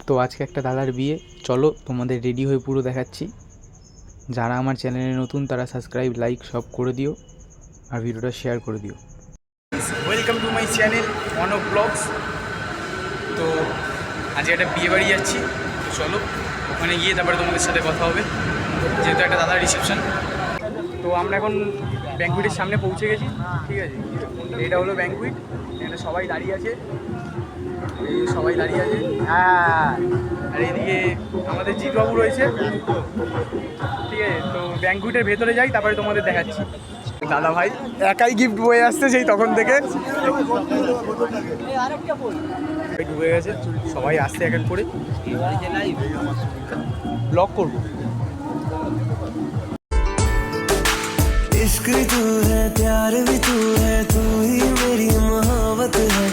তো আজকে একটা দাদার বিয়ে, চলো তোমাদের রেডি হয়ে পুরো দেখাচ্ছি। যারা আমার চ্যানেলে নতুন তারা সাবস্ক্রাইব, লাইক সব করে দিও আর ভিডিওটা শেয়ার করে দিও। ওয়েলকাম টু মাই চ্যানেল অনক ব্লগস। তো আজকে একটা বিয়ে বাড়ি যাচ্ছি, তো চলো ওখানে গিয়ে তারপরে তোমাদের সাথে কথা হবে, যেহেতু একটা দাদার রিসেপশন। তো আমরা এখন ব্যাঙ্কুইটের সামনে পৌঁছে গেছি, ঠিক আছে। এটা হলো ব্যাঙ্কুইট, এখানে সবাই দাঁড়িয়ে আছে, এই সবাই দাঁড়িয়ে আছে। হ্যাঁ, আর এইদিকে আমাদের জিৎবাবু রয়েছে, ঠিক আছে। তো ব্যাঙ্কুইটের ভেতরে যাই, তারপরে তোমাদের দেখাচ্ছি। দাদা ভাই একাই গিফট বয়ে আসছে সেই তখন থেকে, ডুবে গেছে। সবাই আসছে এক এক করে, ব্লগ করবো। इश्क भी तू है, प्यार भी तू है, तू ही मेरी मोहब्बत है।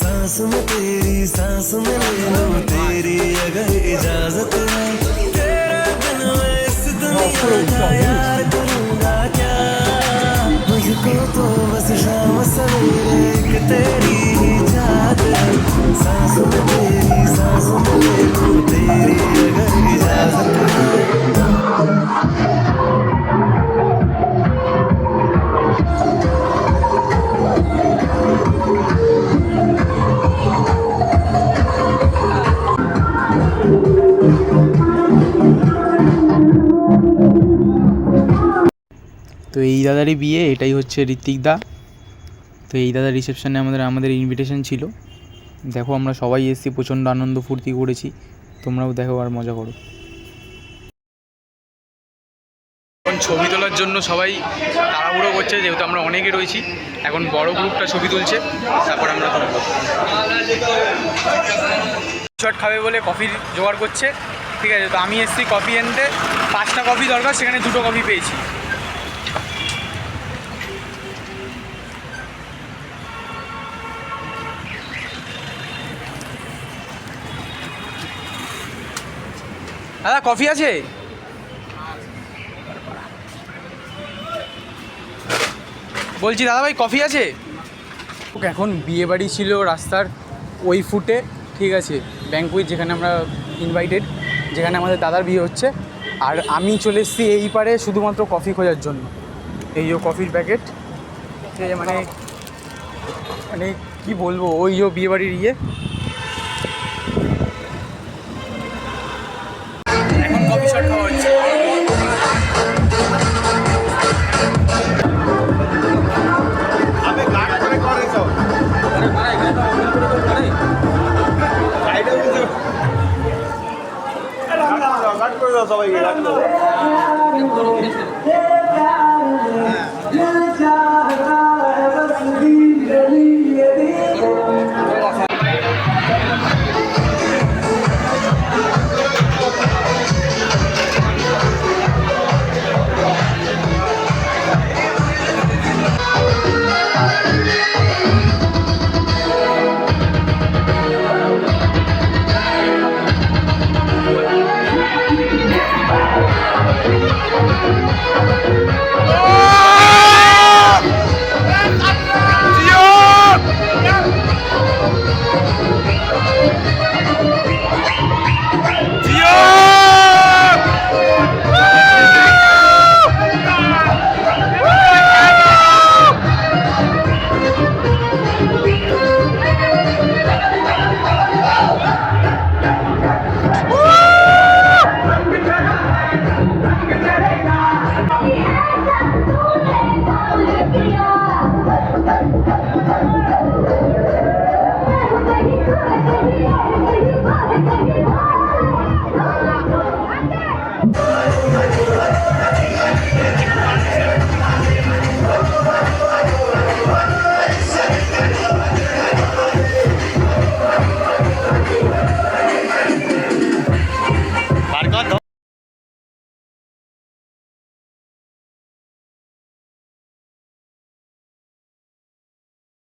सांस में तेरी, सांस में ले लो तेरी अगर इजाजत है। तेरे बिन मैं इस दुनिया का यार करूँगा क्या। मुझको तो बस शाम सवेरे एक तेरी ही चाहत है। सांस में तेरी, सांस में ले लो तेरी अगर इजाजत है। তো এই দাদারই বিয়ে, এটাই হচ্ছে ঋত্বিক দা। তো এই দাদার রিসেপশানে আমাদের ইনভিটেশন ছিল। দেখো আমরা সবাই এসেছি, প্রচণ্ড আনন্দ ফুর্তি করেছি, তোমরাও দেখো আর মজা করো। এখন ছবি তোলার জন্য সবাই তাড়াহুড়ো করছে, যেহেতু আমরা অনেকে রয়েছি। এখন বড় গ্রুপটা ছবি তুলছে, তারপর আমরা তুলব। শট খাবে বলে কফির জোগাড় করছে, ঠিক আছে। তো আমি এসেছি কফি আনতে, 5টা কফি দরকার, সেখানে 2টো কফি পেয়েছি। দাদা কফি আছে? বলছি দাদা ভাই কফি আছে? এখন বিয়ে বাড়ি ছিল রাস্তার ওই ফুটে, ঠিক আছে, ব্যাঙ্কুইট যেখানে আমরা ইনভাইটেড, যেখানে আমাদের দাদার বিয়ে হচ্ছে। আর আমি চলে এসেছি এই পারে শুধুমাত্র কফি খোঁজার জন্য। এই যে কফির প্যাকেট, ঠিক আছে, মানে মানে কী বলবো, ওই যে বিয়ে বাড়ির ইয়ে। এখন কফি শট খাওয়া হচ্ছে। সবাইকে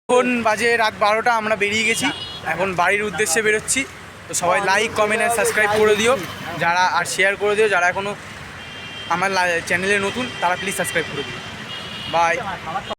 এখন বাজে রাত 12টা, আমরা বেরিয়ে গেছি, এখন বাড়ির উদ্দেশ্যে বেরোচ্ছি। তো সবাই লাইক, কমেন্ট আর সাবস্ক্রাইব করে দিও, যারা আর শেয়ার করে দিও, যারা এখনও আমার চ্যানেলে নতুন তারা প্লিজ সাবস্ক্রাইব করে দিও। বাই।